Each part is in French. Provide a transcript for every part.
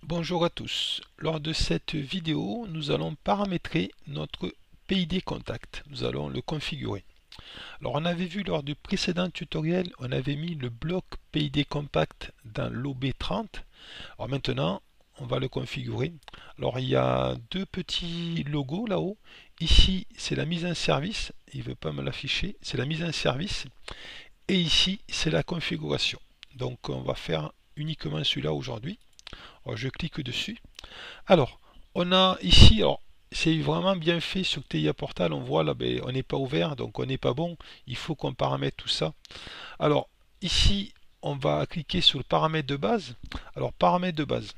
Bonjour à tous. Lors de cette vidéo, nous allons paramétrer notre PID contact. Nous allons le configurer. Alors on avait vu lors du précédent tutoriel, on avait mis le bloc PID compact dans l'OB30. Alors maintenant, on va le configurer. Alors il y a deux petits logos là-haut. Ici, c'est la mise en service. Il ne veut pas me l'afficher. C'est la mise en service. Et ici, c'est la configuration. Donc on va faire uniquement celui-là aujourd'hui. Alors, je clique dessus. Alors, on a ici, alors c'est vraiment bien fait sur TIA Portal, on voit là, ben, on n'est pas ouvert, donc on n'est pas bon. Il faut qu'on paramètre tout ça. Alors, ici, on va cliquer sur le paramètre de base. Alors, paramètre de base.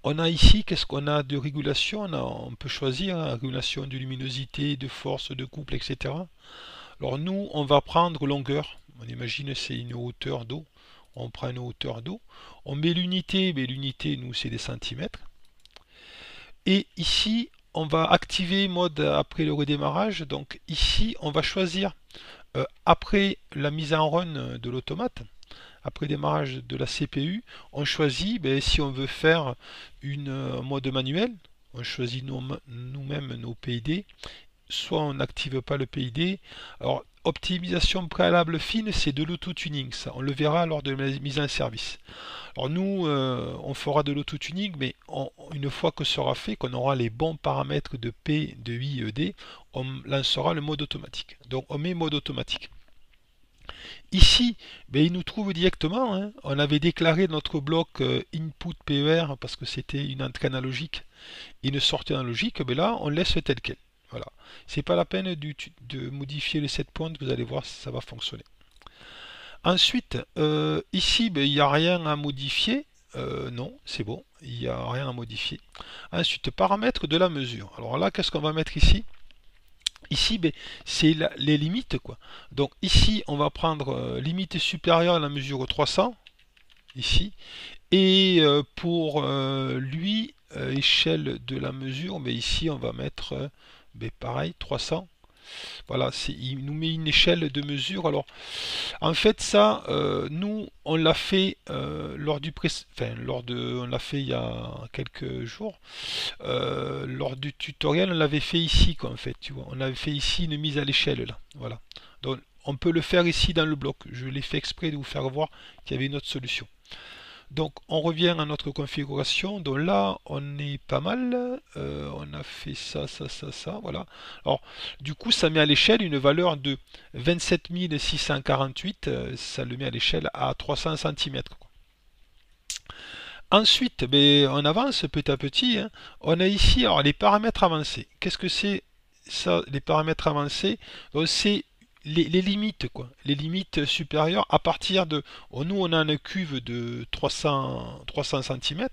On a ici, qu'est-ce qu'on a de régulation? On peut choisir hein, régulation de luminosité, de force, de couple, etc. Alors, nous, on va prendre longueur. On imagine c'est une hauteur d'eau. On prend une hauteur d'eau. On met l'unité, mais l'unité, nous, c'est des centimètres. Et ici, on va activer mode après le redémarrage. Donc ici, on va choisir après la mise en run de l'automate, après démarrage de la CPU, on choisit si on veut faire une mode manuel, on choisit nous-mêmes nos PID, soit on n'active pas le PID. Alors, optimisation préalable fine, c'est de l'auto-tuning, ça. On le verra lors de la mise en service. Alors nous, on fera de l'auto-tuning, mais une fois que ce sera fait, qu'on aura les bons paramètres de P, de I, D, on lancera le mode automatique. Donc on met mode automatique. Ici, il nous trouve directement. Hein. On avait déclaré notre bloc input PER parce que c'était une entrée analogique et une sortie analogique. Mais là, on laisse tel quel. Voilà. C'est pas la peine de modifier les 7 points. Vous allez voir si ça va fonctionner. Ensuite, ici, il n'y a rien à modifier. Non, c'est bon, il n'y a rien à modifier. Ensuite, paramètres de la mesure. Alors là, qu'est-ce qu'on va mettre ici? Ici, c'est les limites, quoi. Donc ici, on va prendre limite supérieure à la mesure 300, ici. Et pour lui, échelle de la mesure, ici, on va mettre, pareil, 300. Voilà, il nous met une échelle de mesure. Alors, en fait, ça, nous, on l'a fait on l'a fait il y a quelques jours. Lors du tutoriel, on l'avait fait ici, quoi, en fait, tu vois. On avait fait ici une mise à l'échelle, là. Voilà. Donc, on peut le faire ici dans le bloc. Je l'ai fait exprès de vous faire voir qu'il y avait une autre solution. Donc on revient à notre configuration. Donc là on est pas mal. On a fait ça, voilà. Alors du coup ça met à l'échelle une valeur de 27 648. Ça le met à l'échelle à 300 cm. Ensuite, on avance petit à petit. Hein. On a ici alors, les paramètres avancés. Qu'est-ce que c'est ça, les paramètres avancés? C'est les limites, quoi. Les limites supérieures à partir de. Nous, on a une cuve de 300 cm.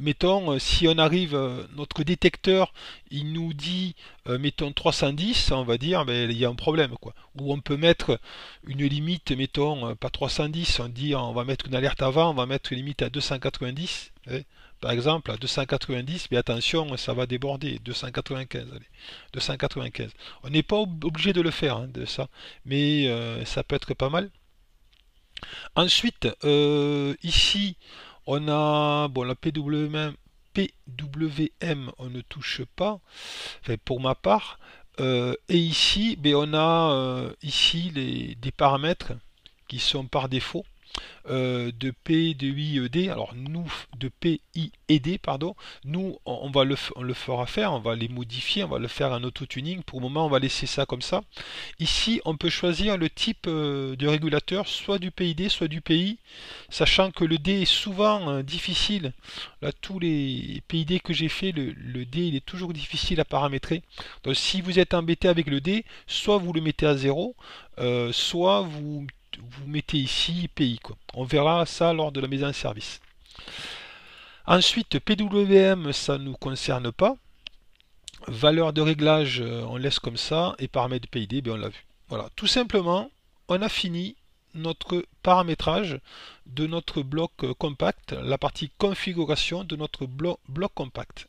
Mettons, si on arrive, notre détecteur, il nous dit, mettons 310, on va dire, il y a un problème, quoi. Ou on peut mettre une limite, mettons, pas 310, on dit, on va mettre une alerte avant, on va mettre une limite à 290. Hein. Par exemple, à 290, mais attention, ça va déborder. 295, allez. 295. On n'est pas obligé de le faire, hein, de ça, mais ça peut être pas mal. Ensuite, ici, on a bon, la PWM, on ne touche pas, enfin, pour ma part. Et ici, on a ici des paramètres qui sont par défaut. De P, de I, E, D. Alors nous, de P, I et D, pardon, nous, on le fera faire, on va les modifier, on va le faire en auto-tuning. Pour le moment, on va laisser ça comme ça. Ici, on peut choisir le type de régulateur, soit du PID, soit du PI, sachant que le D est souvent difficile. Là, tous les PID que j'ai fait, le D, il est toujours difficile à paramétrer. Donc si vous êtes embêté avec le D, soit vous le mettez à 0, soit vous mettez ici PI, quoi. On verra ça lors de la mise en service. Ensuite, PWM, ça ne nous concerne pas. Valeur de réglage, on laisse comme ça. Et paramètres de PID, on l'a vu. Voilà, tout simplement, on a fini notre paramétrage de notre bloc compact, la partie configuration de notre bloc compact.